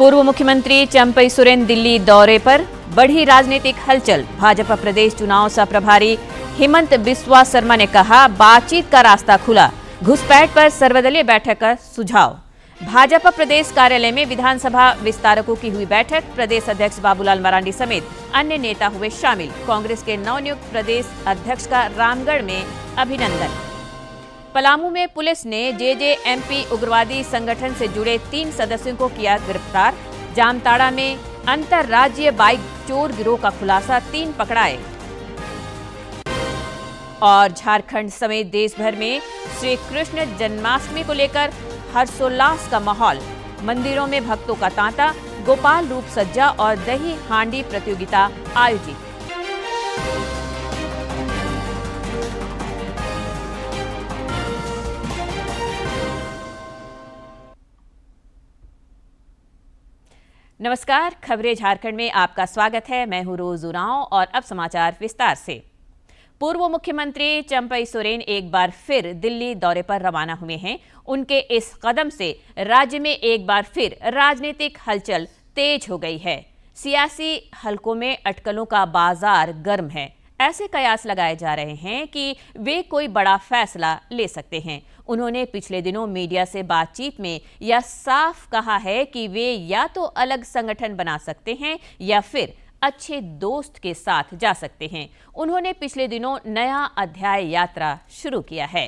पूर्व मुख्यमंत्री चंपई सोरेन दिल्ली दौरे पर, बढ़ी राजनीतिक हलचल। भाजपा प्रदेश चुनाव सह प्रभारी हेमंत बिस्वा शर्मा ने कहा, बातचीत का रास्ता खुला, घुसपैठ पर सर्वदलीय बैठक का सुझाव। भाजपा प्रदेश कार्यालय में विधानसभा विस्तारकों की हुई बैठक, प्रदेश अध्यक्ष बाबूलाल मरांडी समेत अन्य नेता हुए शामिल। कांग्रेस के नवनियुक्त प्रदेश अध्यक्ष का रामगढ़ में अभिनंदन। पलामू में पुलिस ने जेजेएमपी उग्रवादी संगठन से जुड़े 3 सदस्यों को किया गिरफ्तार। जामताड़ा में अंतर्राज्यीय बाइक चोर गिरोह का खुलासा, 3 पकड़ाए। और झारखंड समेत देश भर में श्री कृष्ण जन्माष्टमी को लेकर हर्षोल्लास का माहौल। मंदिरों में भक्तों का तांता, गोपाल रूप सज्जा और दही हांडी प्रतियोगिता आयोजित। नमस्कार, खबरें झारखंड में आपका स्वागत है। मैं हूं रोज उरांव और अब समाचार विस्तार से। पूर्व मुख्यमंत्री चंपई सोरेन एक बार फिर दिल्ली दौरे पर रवाना हुए हैं। उनके इस कदम से राज्य में एक बार फिर राजनीतिक हलचल तेज हो गई है। सियासी हलकों में अटकलों का बाजार गर्म है। ऐसे कयास लगाए जा रहे हैं कि वे कोई बड़ा फैसला ले सकते हैं। उन्होंने पिछले दिनों मीडिया से बातचीत में यह साफ कहा है कि वे या तो अलग संगठन बना सकते हैं या फिर अच्छे दोस्त के साथ जा सकते हैं। उन्होंने पिछले दिनों नया अध्याय यात्रा शुरू किया है।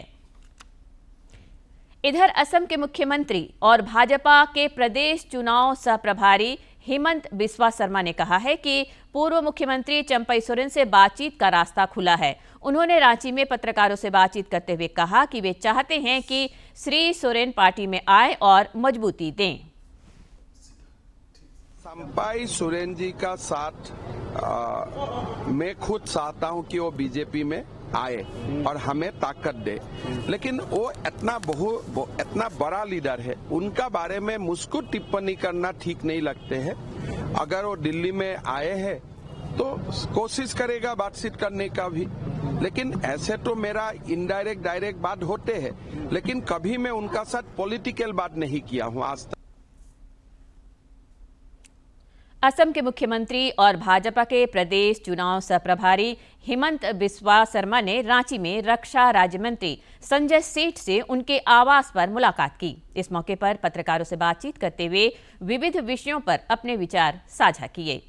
इधर असम के मुख्यमंत्री और भाजपा के प्रदेश चुनाव सह प्रभारी हेमंत बिस्वा शर्मा ने कहा है कि पूर्व मुख्यमंत्री चंपई सोरेन से बातचीत का रास्ता खुला है। उन्होंने रांची में पत्रकारों से बातचीत करते हुए कहा कि वे चाहते हैं कि श्री सोरेन पार्टी में आए और मजबूती दें। चंपई सोरेन जी का साथ मैं खुद चाहता हूं कि वो बीजेपी में आए और हमें ताकत दे, लेकिन वो इतना बड़ा लीडर है, उनका बारे में मुझको टिप्पणी करना ठीक नहीं लगते है। अगर वो दिल्ली में आए हैं तो कोशिश करेगा बातचीत करने का भी, लेकिन ऐसे तो मेरा इनडायरेक्ट डायरेक्ट बात होते हैं, लेकिन कभी मैं उनका साथ पॉलिटिकल बात नहीं किया हूं आज तक। असम के मुख्यमंत्री और भाजपा के प्रदेश चुनाव सह प्रभारी हेमंत बिस्वा शर्मा ने रांची में रक्षा राज्य मंत्री संजय सेठ से उनके आवास पर मुलाकात की। इस मौके पर पत्रकारों से बातचीत करते हुए विविध विषयों पर अपने विचार साझा किए।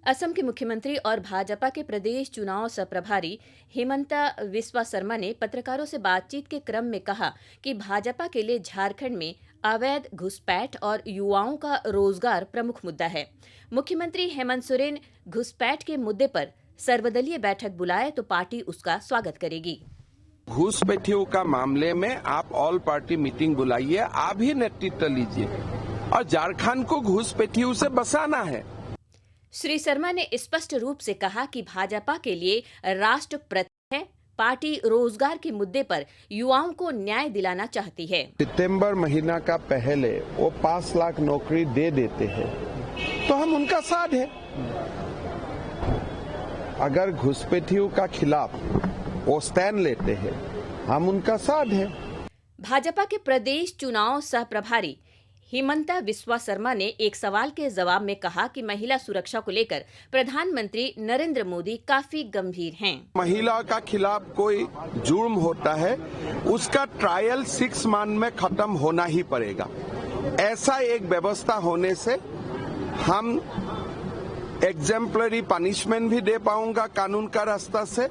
असम के मुख्यमंत्री और भाजपा के प्रदेश चुनाव सह प्रभारी हेमंत बिस्वा शर्मा ने पत्रकारों से बातचीत के क्रम में कहा कि भाजपा के लिए झारखंड में अवैध घुसपैठ और युवाओं का रोजगार प्रमुख मुद्दा है। मुख्यमंत्री हेमंत सोरेन घुसपैठ के मुद्दे पर सर्वदलीय बैठक बुलाए तो पार्टी उसका स्वागत करेगी। घुसपैठियों का मामले में आप ऑल पार्टी मीटिंग बुलाइए, आप ही नेतृत्व लीजिए और झारखंड को घुसपैठियों से बचाना है। श्री शर्मा ने स्पष्ट रूप से कहा कि भाजपा के लिए राष्ट्र प्रथम है। पार्टी रोजगार के मुद्दे पर युवाओं को न्याय दिलाना चाहती है। सितंबर महीना का पहले वो 5 लाख नौकरी दे देते हैं तो हम उनका साथ है। अगर घुसपैठियों का खिलाफ वो स्टैंड लेते हैं, हम उनका साथ है। भाजपा के प्रदेश चुनाव सह प्रभारी हेमंत बिस्वा शर्मा ने एक सवाल के जवाब में कहा कि महिला सुरक्षा को लेकर प्रधानमंत्री नरेंद्र मोदी काफी गंभीर हैं। महिला का खिलाफ कोई जुर्म होता है, उसका ट्रायल 6 मंथ में खत्म होना ही पड़ेगा। ऐसा एक व्यवस्था होने से हम एग्जेम्पलरी पनिशमेंट भी दे पाऊंगा कानून का रास्ता से,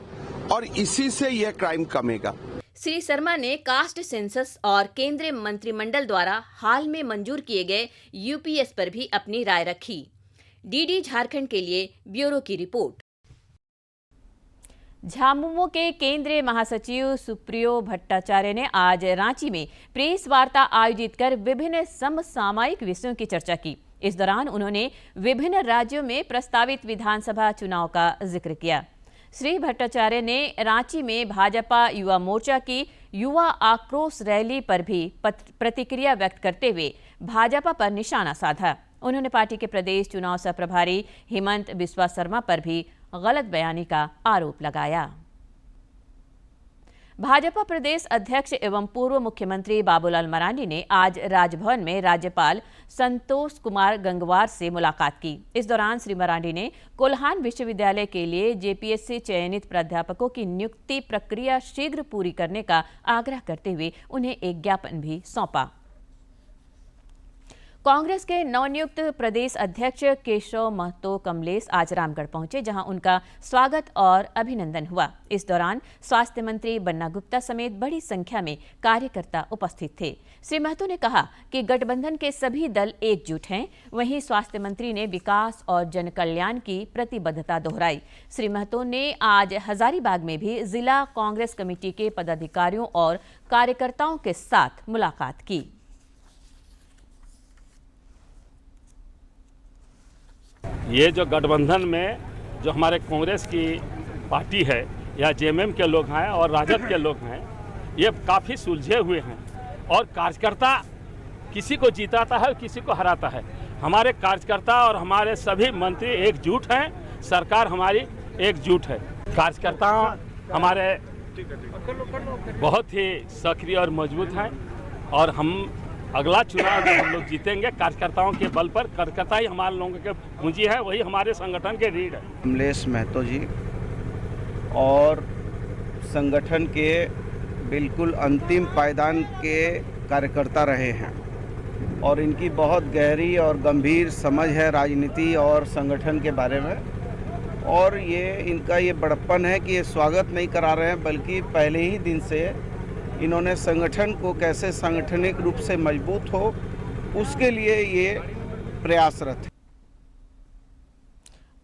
और इसी से यह क्राइम कमेगा। श्री शर्मा ने कास्ट सेंसस और केंद्रीय मंत्रिमंडल द्वारा हाल में मंजूर किए गए यूपीएस पर भी अपनी राय रखी। डीडी झारखंड के लिए ब्यूरो की रिपोर्ट। झामुमो के केंद्रीय महासचिव सुप्रियो भट्टाचार्य ने आज रांची में प्रेस वार्ता आयोजित कर विभिन्न समसामयिक विषयों की चर्चा की। इस दौरान उन्होंने विभिन्न राज्यों में प्रस्तावित विधानसभा चुनाव का जिक्र किया। श्री भट्टाचार्य ने रांची में भाजपा युवा मोर्चा की युवा आक्रोश रैली पर भी प्रतिक्रिया व्यक्त करते हुए भाजपा पर निशाना साधा। उन्होंने पार्टी के प्रदेश चुनाव सह प्रभारी हेमंत बिस्वा शर्मा पर भी गलत बयानी का आरोप लगाया। भाजपा प्रदेश अध्यक्ष एवं पूर्व मुख्यमंत्री बाबूलाल मरांडी ने आज राजभवन में राज्यपाल संतोष कुमार गंगवार से मुलाकात की। इस दौरान श्री मरांडी ने कोल्हान विश्वविद्यालय के लिए जेपीएससी चयनित प्राध्यापकों की नियुक्ति प्रक्रिया शीघ्र पूरी करने का आग्रह करते हुए उन्हें एक ज्ञापन भी सौंपा। कांग्रेस के नवनियुक्त प्रदेश अध्यक्ष केशव महतो कमलेश आज रामगढ़ पहुंचे, जहां उनका स्वागत और अभिनंदन हुआ। इस दौरान स्वास्थ्य मंत्री बन्ना गुप्ता समेत बड़ी संख्या में कार्यकर्ता उपस्थित थे। श्री महतो ने कहा कि गठबंधन के सभी दल एकजुट हैं। वहीं स्वास्थ्य मंत्री ने विकास और जन कल्याण की प्रतिबद्धता दोहराई। श्री महतो ने आज हजारीबाग में भी जिला कांग्रेस कमेटी के पदाधिकारियों और कार्यकर्ताओं के साथ मुलाकात की। ये जो गठबंधन में जो हमारे कांग्रेस की पार्टी है या जेएमएम के लोग हैं और राजद के लोग हैं, ये काफ़ी सुलझे हुए हैं और कार्यकर्ता किसी को जिताता है और किसी को हराता है। हमारे कार्यकर्ता और हमारे सभी मंत्री एकजुट हैं, सरकार हमारी एकजुट है। कार्यकर्ता हमारे बहुत ही सक्रिय और मजबूत हैं और हम अगला चुनाव जब हम लोग जीतेंगे कार्यकर्ताओं के बल पर। कार्यकर्ता ही हमारे लोगों के पूंजी है, वही हमारे संगठन के रीढ़ है। कमलेश महतो जी और संगठन के बिल्कुल अंतिम पायदान के कार्यकर्ता रहे हैं और इनकी बहुत गहरी और गंभीर समझ है राजनीति और संगठन के बारे में। और इनका ये बड़प्पन है कि ये स्वागत नहीं करा रहे हैं, बल्कि पहले ही दिन से इन्होंने संगठन को कैसे सांगठनिक रूप से मजबूत हो उसके लिए ये प्रयासरत है।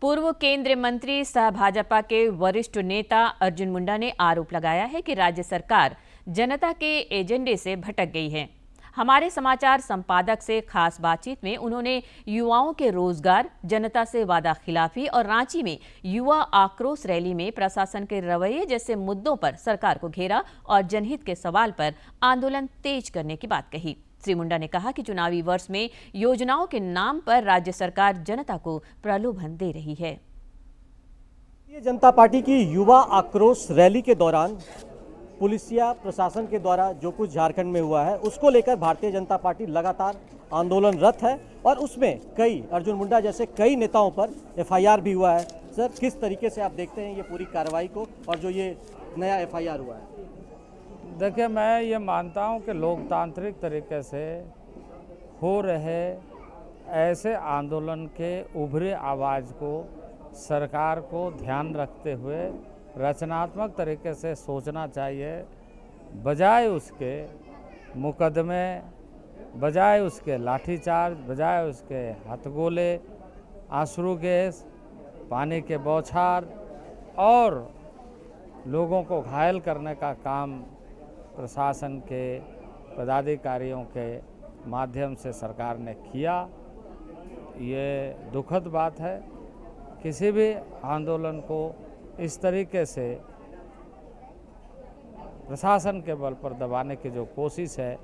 पूर्व केंद्रीय मंत्री सह भाजपा के वरिष्ठ नेता अर्जुन मुंडा ने आरोप लगाया है कि राज्य सरकार जनता के एजेंडे से भटक गई है। हमारे समाचार संपादक से खास बातचीत में उन्होंने युवाओं के रोजगार, जनता से वादा खिलाफी और रांची में युवा आक्रोश रैली में प्रशासन के रवैये जैसे मुद्दों पर सरकार को घेरा और जनहित के सवाल पर आंदोलन तेज करने की बात कही। श्री मुंडा ने कहा कि चुनावी वर्ष में योजनाओं के नाम पर राज्य सरकार जनता को प्रलोभन दे रही है। भारतीय जनता पार्टी की युवा आक्रोश रैली के दौरान पुलिसिया प्रशासन के द्वारा जो कुछ झारखंड में हुआ है उसको लेकर भारतीय जनता पार्टी लगातार आंदोलनरत है और उसमें अर्जुन मुंडा जैसे कई नेताओं पर एफआईआर भी हुआ है। सर, किस तरीके से आप देखते हैं ये पूरी कार्रवाई को और जो ये नया एफआईआर हुआ है? देखिए, मैं ये मानता हूँ कि लोकतांत्रिक तरीके से हो रहे ऐसे आंदोलन के उभरे आवाज़ को सरकार को ध्यान रखते हुए रचनात्मक तरीके से सोचना चाहिए, बजाय उसके मुकदमे, बजाय उसके लाठीचार्ज, बजाय उसके हथगोले, आंसू गैस, पानी के बौछार और लोगों को घायल करने का काम प्रशासन के पदाधिकारियों के माध्यम से सरकार ने किया। ये दुखद बात है। किसी भी आंदोलन को इस तरीके से प्रशासन के बल पर दबाने की जो कोशिश है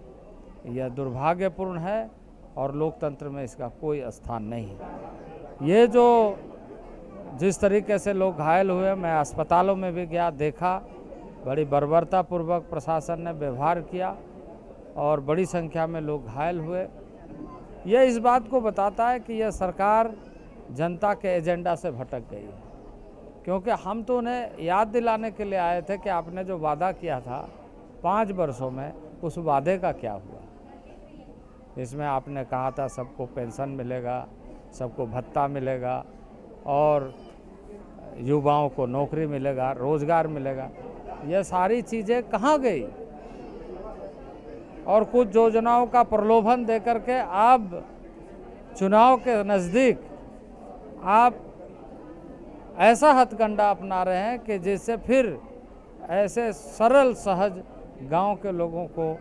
यह दुर्भाग्यपूर्ण है और लोकतंत्र में इसका कोई स्थान नहीं है। ये जो जिस तरीके से लोग घायल हुए, मैं अस्पतालों में भी गया, देखा, बड़ी बर्बरतापूर्वक प्रशासन ने व्यवहार किया और बड़ी संख्या में लोग घायल हुए। यह इस बात को बताता है कि यह सरकार जनता के एजेंडा से भटक गई है, क्योंकि हम तो उन्हें याद दिलाने के लिए आए थे कि आपने जो वादा किया था 5 वर्षों में, उस वादे का क्या हुआ। इसमें आपने कहा था सबको पेंशन मिलेगा, सबको भत्ता मिलेगा और युवाओं को नौकरी मिलेगा, रोजगार मिलेगा। यह सारी चीज़ें कहाँ गई? और कुछ योजनाओं का प्रलोभन देकर के अब चुनाव के नज़दीक आप ऐसा हथकंडा अपना रहे हैं कि जिससे फिर ऐसे सरल सहज गांव के लोगों को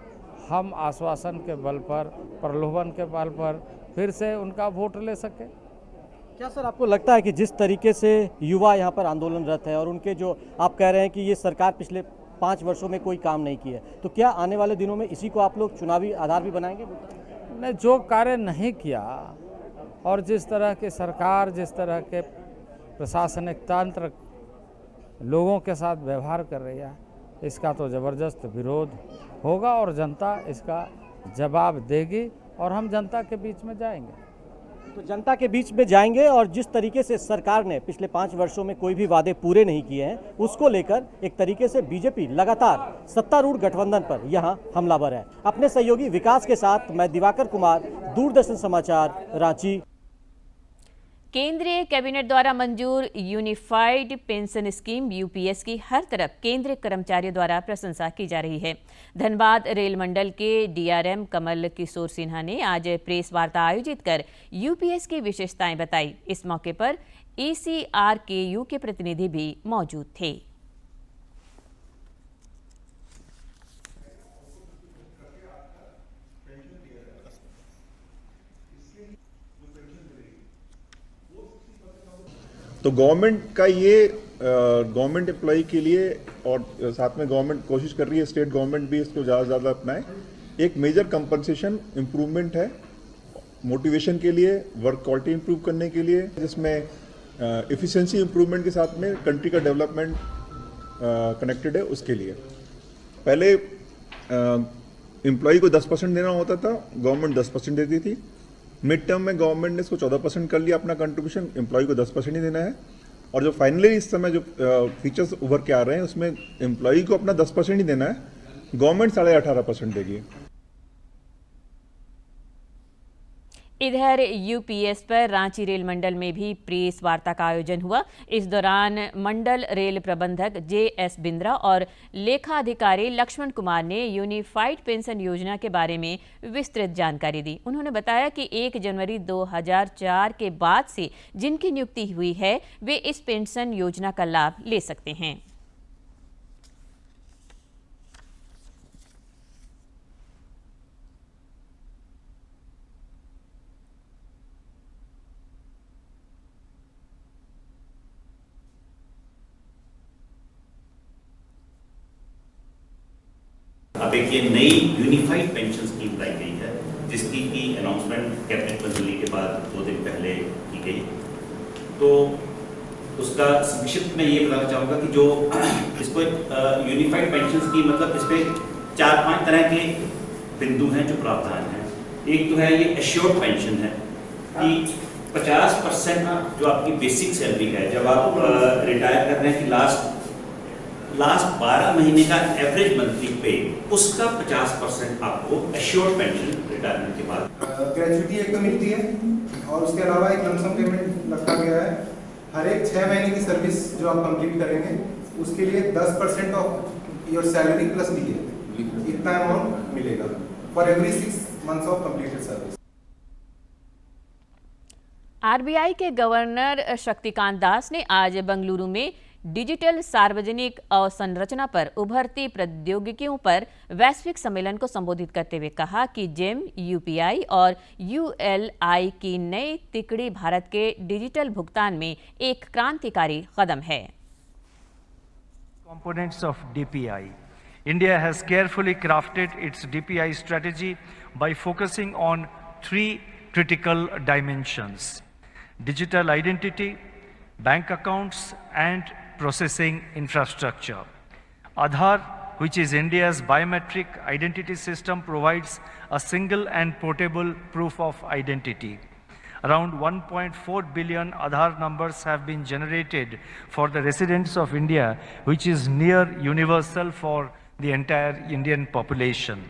हम आश्वासन के बल पर, प्रलोभन के बल पर फिर से उनका वोट ले सके। क्या सर, आपको लगता है कि जिस तरीके से युवा यहाँ पर आंदोलनरत है और उनके जो आप कह रहे हैं कि ये सरकार पिछले 5 वर्षों में कोई काम नहीं किया, तो क्या आने वाले दिनों में इसी को आप लोग चुनावी आधार भी बनाएंगे? नहीं, जो कार्य नहीं किया और जिस तरह की सरकार, जिस तरह के प्रशासनिक तंत्र लोगों के साथ व्यवहार कर रही है, इसका तो ज़बरदस्त विरोध होगा और जनता इसका जवाब देगी और हम जनता के बीच में जाएंगे। तो जनता के बीच में जाएंगे और जिस तरीके से सरकार ने पिछले 5 वर्षों में कोई भी वादे पूरे नहीं किए हैं, उसको लेकर एक तरीके से बीजेपी लगातार सत्तारूढ़ गठबंधन पर यहां हमलावर है। अपने सहयोगी विकास के साथ मैं दिवाकर कुमार, दूरदर्शन समाचार, रांची। केंद्रीय कैबिनेट द्वारा मंजूर यूनिफाइड पेंशन स्कीम यूपीएस की हर तरफ केंद्रीय कर्मचारियों द्वारा प्रशंसा की जा रही है। धनबाद रेल मंडल के डीआरएम कमल किशोर सिन्हा ने आज प्रेस वार्ता आयोजित कर यूपीएस की विशेषताएं बताई। इस मौके पर ECRKU के प्रतिनिधि भी मौजूद थे। तो गवर्नमेंट का ये गवर्नमेंट एम्प्लॉय के लिए और साथ में गवर्नमेंट कोशिश कर रही है, स्टेट गवर्नमेंट भी इसको ज़्यादा से ज़्यादा अपनाए। एक मेजर कंपनसेशन इम्प्रूवमेंट है मोटिवेशन के लिए, वर्क क्वालिटी इम्प्रूव करने के लिए, जिसमें एफिशिएंसी इम्प्रूवमेंट के साथ में कंट्री का डेवलपमेंट कनेक्टेड है। उसके लिए पहले एम्प्लॉय को 10% देना होता था, गवर्नमेंट 10% देती थी। मिड टर्म में गवर्नमेंट ने इसको 14% कर लिया अपना कंट्रीब्यूशन, एम्प्लॉय को 10% ही देना है। और जो फाइनली इस समय जो फीचर्स उभर के आ रहे हैं उसमें एम्प्लॉय को अपना 10% ही देना है, गवर्नमेंट 18.5% देगी। इधर यूपीएस पर रांची रेल मंडल में भी प्रेस वार्ता का आयोजन हुआ। इस दौरान मंडल रेल प्रबंधक JS बिंद्रा और लेखा अधिकारी लक्ष्मण कुमार ने यूनिफाइड पेंशन योजना के बारे में विस्तृत जानकारी दी। उन्होंने बताया कि 1 जनवरी 2004 के बाद से जिनकी नियुक्ति हुई है वे इस पेंशन योजना का लाभ ले सकते हैं। अब एक ये नई यूनिफाइड पेंशन स्कीम लाई गई है, जिसकी की अनाउंसमेंट कैबिनेट मंजूरी के बाद 2 दिन पहले की गई। तो उसका संक्षिप्त में ये बताना चाहूँगा कि जो इसको यूनिफाइड पेंशन स्कीम मतलब इस पर 4-5 तरह के बिंदु हैं जो प्रावधान हैं। एक तो है ये एश्योर्ड पेंशन है कि 50% जो आपकी बेसिक सैलरी है, जब आप रिटायर कर रहे हैं कि लास्ट 12 महीने का एवरेज मंथली पे, उसका 50% आपको एश्योर्ड पेंशन रिटायरमेंट के बाद ग्रेजुइटी एक तो मिलती है और उसके अलावा एक लमसम पेमेंट रखा गया है। हर एक 6 महीने की सर्विस जो आप कंप्लीट करेंगे उसके लिए 10% of your salary plus DA इतना अमाउंट मिलेगा for every 6 months of completed service. RBI के गवर्नर शक्तिकांत दास ने आज बेंगलुरु में डिजिटल सार्वजनिक अवसंरचना पर उभरती प्रौद्योगिकियों पर वैश्विक सम्मेलन को संबोधित करते हुए कहा कि जेम, UPI और ULI की नई तिकड़ी भारत के डिजिटल भुगतान में एक क्रांतिकारी कदम है। Components of DPI. India has carefully crafted its DPI strategy by focusing on 3 critical dimensions: digital identity, bank accounts, and processing infrastructure. Aadhaar, which is India's biometric identity system, provides a single and portable proof of identity. Around 1.4 billion Aadhaar numbers have been generated for the residents of India, which is near universal for the entire Indian population.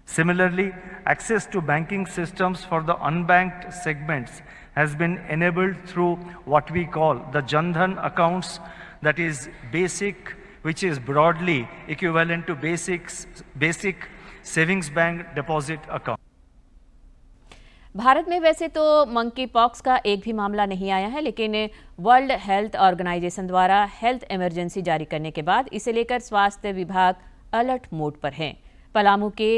Similarly, access to banking systems for the unbanked segments has been enabled through what we call the Jan Dhan accounts, that is basic, which is broadly equivalent to basic savings bank deposit account. Bharat में वैसे तो monkey pox का एक भी मामला नहीं आया है, लेकिन वर्ल्ड हेल्थ ऑर्गेनाइजेशन द्वारा हेल्थ इमरजेंसी जारी करने के बाद इसे लेकर स्वास्थ्य विभाग अलर्ट मोड पर है। पलामू के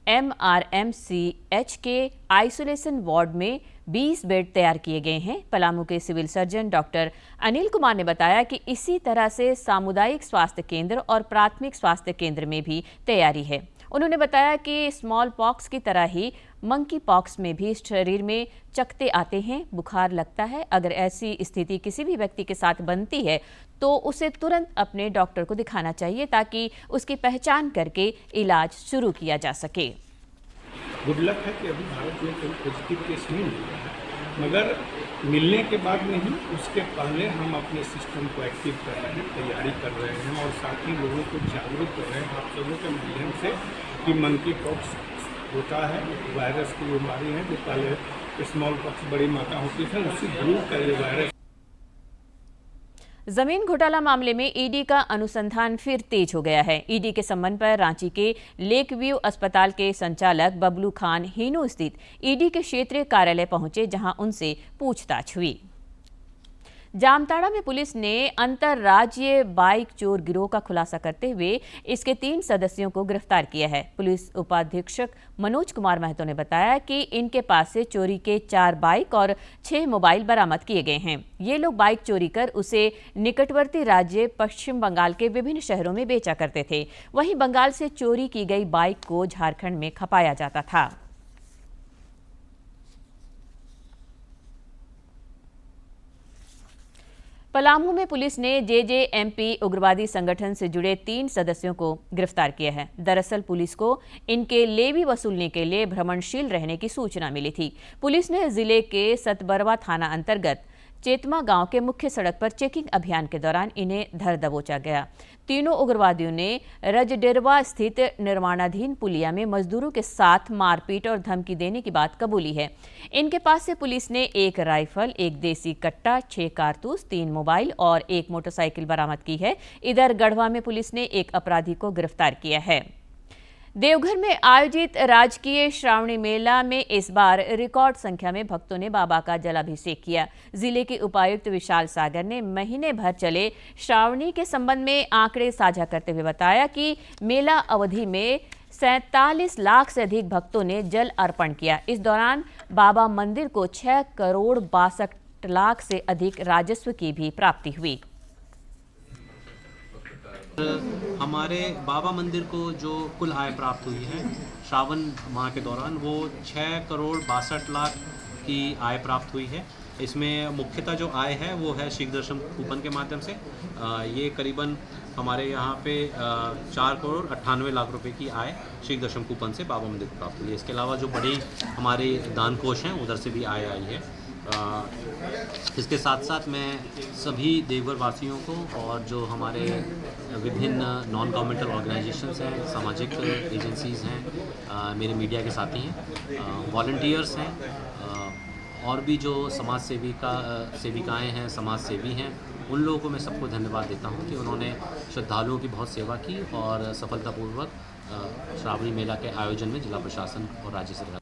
MRMCH के आइसोलेशन वार्ड में 20 बेड तैयार किए गए हैं। पलामू के civil surgeon doctor Anil Kumar ने बताया कि इसी तरह से सामुदायिक स्वास्थ्य केंद्र और प्राथमिक स्वास्थ्य केंद्र में भी तैयारी है। उन्होंने बताया कि स्मॉल पॉक्स की तरह ही मंकी पॉक्स में भी शरीर में चकत्ते आते हैं, बुखार लगता है। अगर ऐसी स्थिति किसी भी व्यक्ति के साथ बनती है तो उसे तुरंत अपने डॉक्टर को दिखाना चाहिए ताकि उसकी पहचान करके इलाज शुरू किया जा सके। गुड लक है कि अभी भारत में कोई पॉजिटिव केस नहीं मिल रहा है, मगर मिलने के बाद नहीं, उसके पहले हम अपने सिस्टम को एक्टिव कर रहे हैं, तैयारी कर रहे हैं और साथ ही लोगों को जागरूक कर रहे हैं आप सबों के माध्यम से कि मंकी पॉक्स होता है, वायरस की बीमारी है जो पहले स्मॉल पॉक्स बड़ी माता होती थी, उसी ग्रुप का ये वायरस। जमीन घोटाला मामले में ईडी का अनुसंधान फिर तेज हो गया है। ईडी के सम्मन पर रांची के लेक व्यू अस्पताल के संचालक बबलू खान हीनू स्थित ईडी के क्षेत्रीय कार्यालय पहुंचे, जहां उनसे पूछताछ हुई। जामताड़ा में पुलिस ने अंतर्राज्यीय बाइक चोर गिरोह का खुलासा करते हुए इसके 3 सदस्यों को गिरफ्तार किया है। पुलिस उपाधीक्षक मनोज कुमार महतो ने बताया कि इनके पास से चोरी के 4 बाइक और 6 मोबाइल बरामद किए गए हैं। ये लोग बाइक चोरी कर उसे निकटवर्ती राज्य पश्चिम बंगाल के विभिन्न शहरों में बेचा करते थे। वहीं बंगाल से चोरी की गई बाइक को झारखंड में खपाया जाता था। पलामू में पुलिस ने जेजेएमपी उग्रवादी संगठन से जुड़े 3 सदस्यों को गिरफ्तार किया है। दरअसल पुलिस को इनके लेवी वसूलने के लिए भ्रमणशील रहने की सूचना मिली थी। पुलिस ने जिले के सतबरवा थाना अंतर्गत चेतमा गांव के मुख्य सड़क पर चेकिंग अभियान के दौरान इन्हें धर दबोचा गया। तीनों उग्रवादियों ने रजडेरवा स्थित निर्माणाधीन पुलिया में मजदूरों के साथ मारपीट और धमकी देने की बात कबूली है। इनके पास से पुलिस ने 1 राइफल, 1 देसी कट्टा, 6 कारतूस, 3 मोबाइल और 1 मोटरसाइकिल बरामद की है। इधर गढ़वा में पुलिस ने 1 अपराधी को गिरफ्तार किया है। देवघर में आयोजित राजकीय श्रावणी मेला में इस बार रिकॉर्ड संख्या में भक्तों ने बाबा का जलाभिषेक किया। जिले के उपायुक्त विशाल सागर ने महीने भर चले श्रावणी के संबंध में आंकड़े साझा करते हुए बताया कि मेला अवधि में 47 लाख से अधिक भक्तों ने जल अर्पण किया। इस दौरान बाबा मंदिर को 6 करोड़ 62 लाख से अधिक राजस्व की भी प्राप्ति हुई। हमारे बाबा मंदिर को जो कुल आय प्राप्त हुई है श्रावण माह के दौरान, वो 6 करोड़ 62 लाख की आय प्राप्त हुई है। इसमें मुख्यतः जो आय है वो है शीघ्र दर्शन कूपन के माध्यम से। ये करीबन हमारे यहाँ पे 4 करोड़ 98 लाख रुपए की आय शीघ्र दर्शन कूपन से बाबा मंदिर को प्राप्त हुई है। इसके अलावा जो बड़ी हमारे दान कोष हैं उधर से भी आय आई है। इसके साथ साथ मैं सभी देवघर वासियों को और जो हमारे विभिन्न नॉन गवर्नमेंटल ऑर्गेनाइजेशंस हैं, सामाजिक एजेंसीज़ हैं, मेरे मीडिया के साथी हैं, वॉलंटियर्स हैं और भी जो समाज सेविकाएँ हैं, समाज सेवी हैं, उन लोगों को मैं सबको धन्यवाद देता हूं कि उन्होंने श्रद्धालुओं की बहुत सेवा की और सफलतापूर्वक श्रावणी मेला के आयोजन में जिला प्रशासन और राज्य सरकार।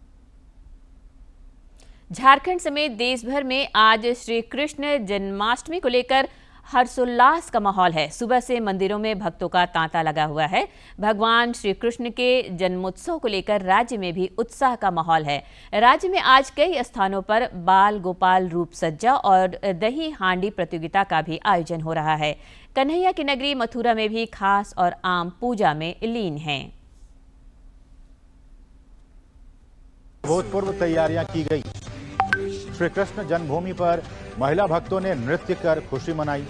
झारखंड समेत देश भर में आज श्री कृष्ण जन्माष्टमी को लेकर हर्षोल्लास का माहौल है। सुबह से मंदिरों में भक्तों का तांता लगा हुआ है। भगवान श्री कृष्ण के जन्मोत्सव को लेकर राज्य में भी उत्साह का माहौल है। राज्य में आज कई स्थानों पर बाल गोपाल रूप सज्जा और दही हांडी प्रतियोगिता का भी आयोजन हो रहा है। कन्हैया की नगरी मथुरा में भी खास और आम पूजा में लीन है। भूतपूर्व तैयारियां की गई। श्री कृष्ण जन्मभूमि पर महिला भक्तों ने नृत्य कर खुशी मनाई।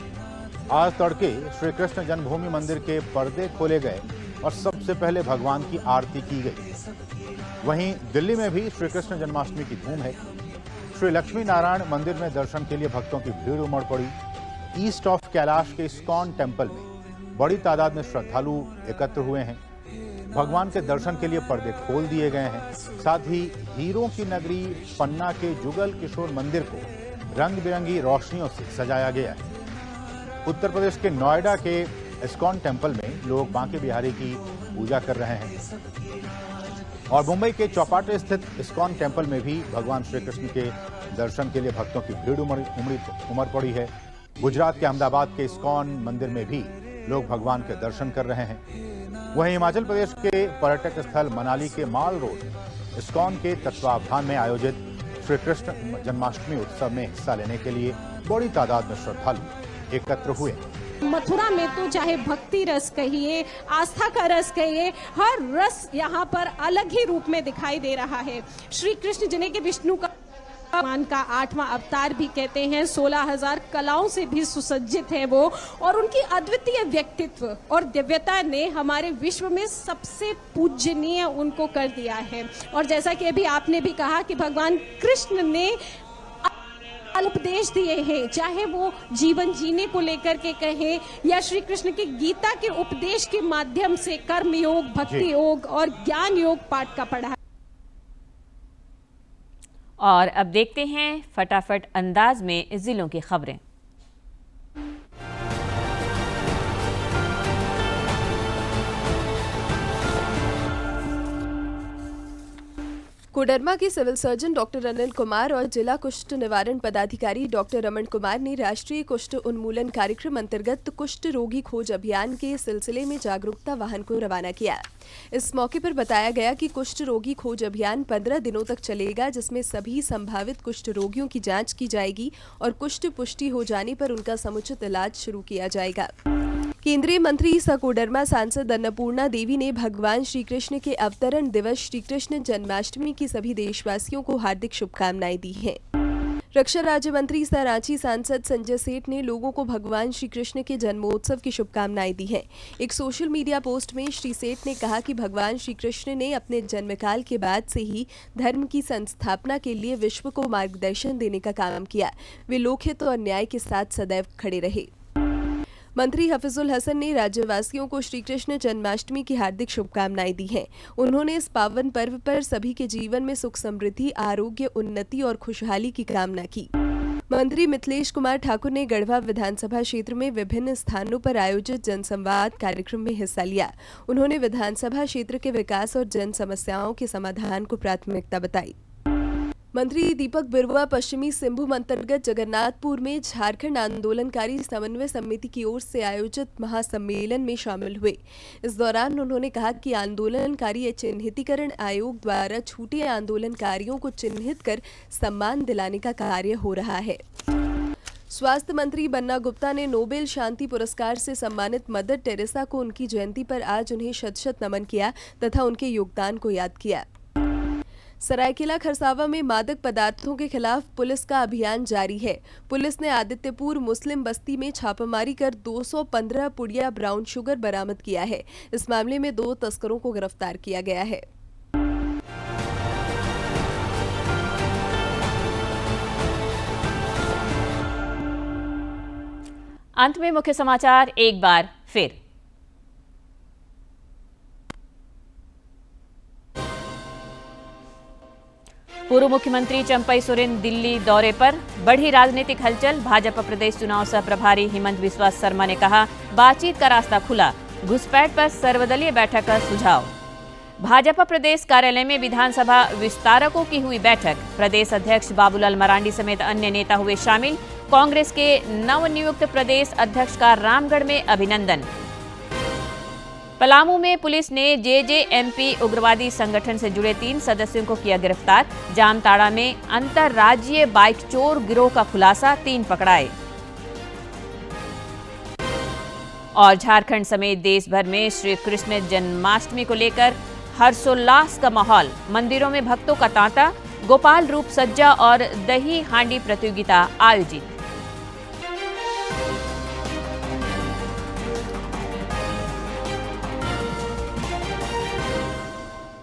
आज तड़के श्री कृष्ण जन्मभूमि मंदिर के पर्दे खोले गए और सबसे पहले भगवान की आरती की गई। वहीं दिल्ली में भी श्री कृष्ण जन्माष्टमी की धूम है। श्री लक्ष्मी नारायण मंदिर में दर्शन के लिए भक्तों की भीड़ उमड़ पड़ी। ईस्ट ऑफ कैलाश के इस्कॉन टेम्पल में बड़ी तादाद में श्रद्धालु एकत्र हुए हैं। भगवान के दर्शन के लिए पर्दे खोल दिए गए हैं। साथ ही हीरों की नगरी पन्ना के जुगल किशोर मंदिर को रंग बिरंगी रोशनियों से सजाया गया है। उत्तर प्रदेश के नोएडा के इस्कॉन टेम्पल में लोग बांके बिहारी की पूजा कर रहे हैं और मुंबई के चौपाटी स्थित इस्कॉन टेम्पल में भी भगवान श्री कृष्ण के दर्शन के लिए भक्तों की भीड़ उमड़ पड़ी है। गुजरात के अहमदाबाद के इस्कॉन मंदिर में भी लोग भगवान के दर्शन कर रहे हैं। वहीं हिमाचल प्रदेश के पर्यटक स्थल मनाली के माल रोड इस्कॉन के तत्वावधान में आयोजित श्री कृष्ण जन्माष्टमी उत्सव में हिस्सा लेने के लिए बड़ी तादाद में श्रद्धालु एकत्र हुए। मथुरा में तो चाहे भक्ति रस कहिए, आस्था का रस कहिए, हर रस यहाँ पर अलग ही रूप में दिखाई दे रहा है। श्री कृष्ण जिन्हें कि विष्णु का भगवान का 8वां अवतार भी कहते हैं, 16,000 कलाओं से भी सुसज्जित है वो, और उनकी अद्वितीय व्यक्तित्व और दिव्यता ने हमारे विश्व में सबसे पूजनीय उनको कर दिया है। और जैसा कि अभी आपने भी कहा कि भगवान कृष्ण ने उपदेश दिए हैं, चाहे वो जीवन जीने को लेकर के कहें या श्री कृष्ण की गीता के उपदेश के माध्यम से कर्म योग, भक्ति योग और ज्ञान योग पाठ का पढ़ा। और अब देखते हैं फटाफट अंदाज में जिलों की खबरें। कोडरमा के civil surgeon doctor Anil Kumar और जिला कुष्ठ निवारण पदाधिकारी डॉक्टर रमन कुमार ने राष्ट्रीय कुष्ठ उन्मूलन कार्यक्रम अंतर्गत कुष्ठ रोगी खोज अभियान के सिलसिले में जागरूकता वाहन को रवाना किया। इस मौके पर बताया गया कि कुष्ठ रोगी खोज अभियान 15 दिनों तक चलेगा, जिसमें सभी संभावित कुष्ठ रोगियों की जांच की जाएगी और कुष्ठ पुष्टि हो जाने पर उनका समुचित इलाज शुरू किया जाएगा। केंद्रीय मंत्री सह कोडरमा सांसद अन्नपूर्णा देवी ने भगवान श्री कृष्ण के अवतरण दिवस श्री कृष्ण जन्माष्टमी की सभी देशवासियों को हार्दिक शुभकामनाएं दी हैं। रक्षा राज्य मंत्री सह रांची सांसद संजय सेठ ने लोगों को भगवान श्री कृष्ण के जन्मोत्सव की शुभकामनाएं दी हैं। एक सोशल मीडिया पोस्ट में श्री सेठ ने कहा कि भगवान श्री कृष्ण ने अपने जन्मकाल के बाद से ही धर्म की संस्थापना के लिए विश्व को मार्गदर्शन देने का काम किया। वे लोकहित और न्याय के साथ सदैव खड़े रहे। मंत्री हफीजुल हसन ने राज्यवासियों को श्री कृष्ण जन्माष्टमी की हार्दिक शुभकामनाएं दी हैं। उन्होंने इस पावन पर्व पर सभी के जीवन में सुख समृद्धि, आरोग्य, उन्नति और खुशहाली की कामना की। मंत्री मिथिलेश कुमार ठाकुर ने गढ़वा विधानसभा क्षेत्र में विभिन्न स्थानों पर आयोजित जनसंवाद कार्यक्रम में हिस्सा लिया। उन्होंने विधानसभा क्षेत्र के विकास और जन समस्याओं के समाधान को प्राथमिकता बताई। मंत्री दीपक बिरुआ पश्चिमी सिंहभूम अंतर्गत जगन्नाथपुर में झारखंड आंदोलनकारी समन्वय समिति की ओर से आयोजित महासम्मेलन में शामिल हुए। इस दौरान उन्होंने कहा कि आंदोलनकारी चिन्हितीकरण आयोग द्वारा छूटे आंदोलनकारियों को चिन्हित कर सम्मान दिलाने का कार्य हो रहा है। स्वास्थ्य मंत्री बन्ना गुप्ता ने नोबेल शांति पुरस्कार से सम्मानित मदर टेरेसा को उनकी जयंती पर आज उन्हें शत-शत नमन किया तथा उनके योगदान को याद किया। सरायकेला खरसावा में मादक पदार्थों के खिलाफ पुलिस का अभियान जारी है। पुलिस ने आदित्यपुर मुस्लिम बस्ती में छापामारी कर 215 पुड़िया ब्राउन शुगर बरामद किया है। इस मामले में 2 तस्करों को गिरफ्तार किया गया है। अंत में मुख्य समाचार एक बार फिर। पूर्व मुख्यमंत्री चंपई सोरेन दिल्ली दौरे पर, बढ़ी राजनीतिक हलचल। भाजपा प्रदेश चुनाव सह प्रभारी हिमंत बिस्वा शर्मा ने कहा, बातचीत का रास्ता खुला। घुसपैठ पर सर्वदलीय बैठक का सुझाव। भाजपा प्रदेश कार्यालय में विधानसभा विस्तारकों की हुई बैठक। प्रदेश अध्यक्ष बाबूलाल मरांडी समेत अन्य नेता हुए शामिल। कांग्रेस के नवनियुक्त प्रदेश अध्यक्ष का रामगढ़ में अभिनंदन। पलामू में पुलिस ने जेजेएमपी उग्रवादी संगठन से जुड़े 3 सदस्यों को किया गिरफ्तार। जामताड़ा में अंतर्राज्यीय बाइक चोर गिरोह का खुलासा, 3 पकड़ाए। और झारखंड समेत देश भर में श्री कृष्ण जन्माष्टमी को लेकर हर्षोल्लास का माहौल। मंदिरों में भक्तों का तांता। गोपाल रूप सज्जा और दही हांडी प्रतियोगिता आयोजित।